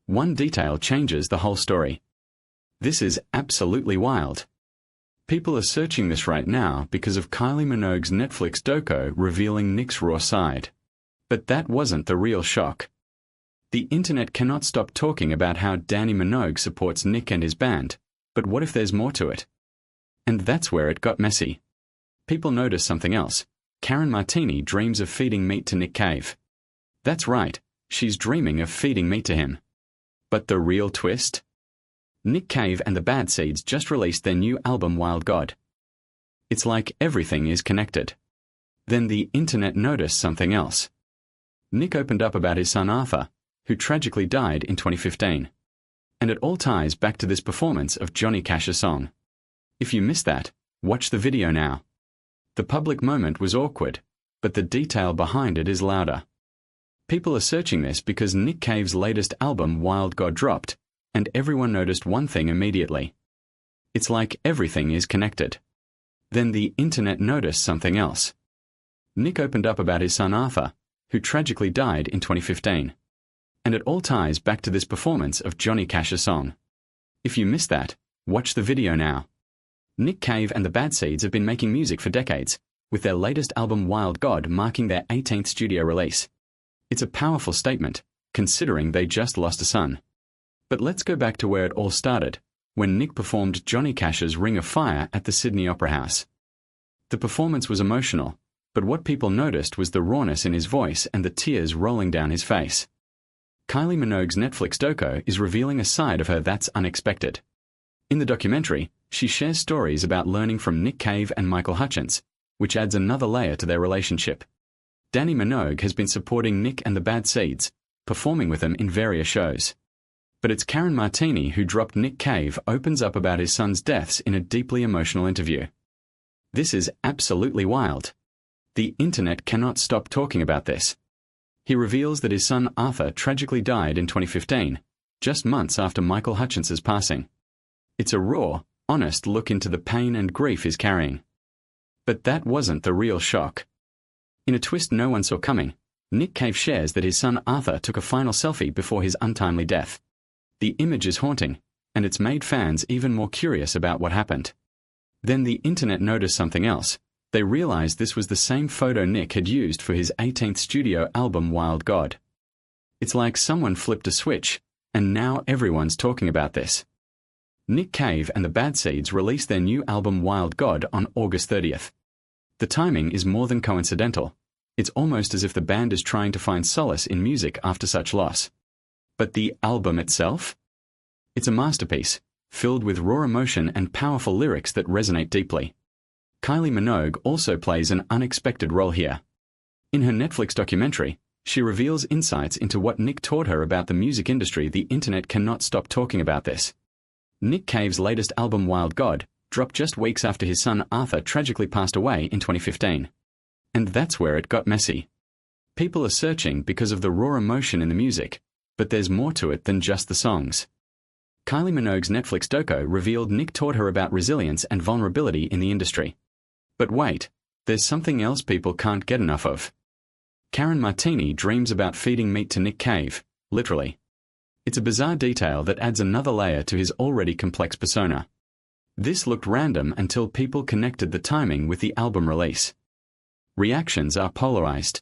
one detail changes the whole story. This is absolutely wild. People are searching this right now because of Kylie Minogue's Netflix Doco revealing Nick's raw side. But that wasn't the real shock. The internet cannot stop talking about how Dannii Minogue supports Nick and his band, but what if there's more to it? And that's where it got messy. People notice something else. Martini dreams of feeding meat to Nick Cave. That's right, she's dreaming of feeding meat to him. But the real twist? Nick Cave and the Bad Seeds just released their new album Wild God. It's like everything is connected. Then the internet noticed something else. Nick opened up about his son Arthur, who tragically died in 2015. And it all ties back to this performance of Johnny Cash's song. If you missed that, watch the video now. The public moment was awkward, but the detail behind it is louder. People are searching this because Nick Cave's latest album Wild God dropped, and everyone noticed one thing immediately. It's like everything is connected. Then the internet noticed something else. Nick opened up about his son Arthur, who tragically died in 2015. And it all ties back to this performance of Johnny Cash's song. If you missed that, watch the video now. Nick Cave and the Bad Seeds have been making music for decades, with their latest album Wild God marking their 18th studio release. It's a powerful statement, considering they just lost a son. But let's go back to where it all started, when Nick performed Johnny Cash's Ring of Fire at the Sydney Opera House. The performance was emotional, but what people noticed was the rawness in his voice and the tears rolling down his face. Kylie Minogue's Netflix Doco is revealing a side of her that's unexpected. In the documentary, she shares stories about learning from Nick Cave and Michael Hutchence, which adds another layer to their relationship. Dannii Minogue has been supporting Nick and the Bad Seeds, performing with them in various shows. But it's Martini who dropped Nick Cave opens up about his son's deaths in a deeply emotional interview. This is absolutely wild. The internet cannot stop talking about this. He reveals that his son Arthur tragically died in 2015, just months after Michael Hutchence's passing. It's a raw, honest look into the pain and grief he's carrying. But that wasn't the real shock. In a twist no one saw coming, Nick Cave shares that his son Arthur took a final selfie before his untimely death. The image is haunting, and it's made fans even more curious about what happened. Then the internet noticed something else. They realized this was the same photo Nick had used for his 18th studio album Wild God. It's like someone flipped a switch, and now everyone's talking about this. Nick Cave and the Bad Seeds released their new album Wild God on August 30th. The timing is more than coincidental. It's almost as if the band is trying to find solace in music after such loss. But the album itself? It's a masterpiece, filled with raw emotion and powerful lyrics that resonate deeply. Kylie Minogue also plays an unexpected role here. In her Netflix documentary, she reveals insights into what Nick taught her about the music industry. The internet cannot stop talking about this. Nick Cave's latest album Wild God dropped just weeks after his son Arthur tragically passed away in 2015. And that's where it got messy. People are searching because of the raw emotion in the music, but there's more to it than just the songs. Kylie Minogue's Netflix doco revealed Nick taught her about resilience and vulnerability in the industry. But wait, there's something else people can't get enough of. Martini dreams about feeding meat to Nick Cave, literally. It's a bizarre detail that adds another layer to his already complex persona. This looked random until people connected the timing with the album release. Reactions are polarized.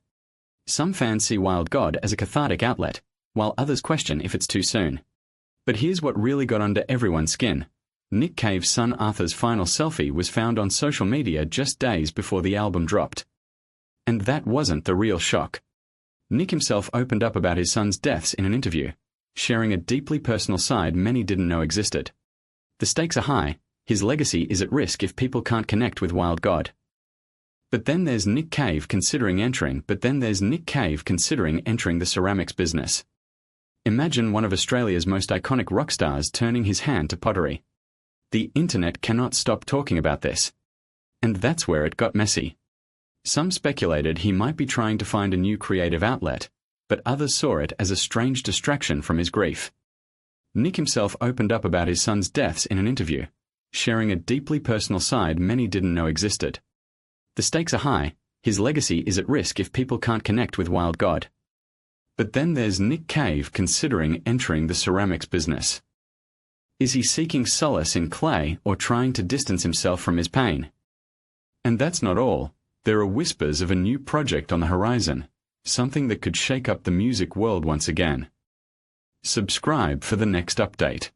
Some fans see Wild God as a cathartic outlet, while others question if it's too soon. But here's what really got under everyone's skin. Nick Cave's son Arthur's final selfie was found on social media just days before the album dropped. And that wasn't the real shock. Nick himself opened up about his son's deaths in an interview, sharing a deeply personal side many didn't know existed. The stakes are high. His legacy is at risk if people can't connect with Wild God. But then there's Nick Cave considering entering the ceramics business. Imagine one of Australia's most iconic rock stars turning his hand to pottery. The internet cannot stop talking about this. And that's where it got messy. Some speculated he might be trying to find a new creative outlet, but others saw it as a strange distraction from his grief. Nick himself opened up about his son's deaths in an interview, sharing a deeply personal side many didn't know existed. The stakes are high. His legacy is at risk if people can't connect with Wild God. But then there's Nick Cave considering entering the ceramics business. Is he seeking solace in clay or trying to distance himself from his pain? And that's not all. There are whispers of a new project on the horizon, something that could shake up the music world once again. Subscribe for the next update.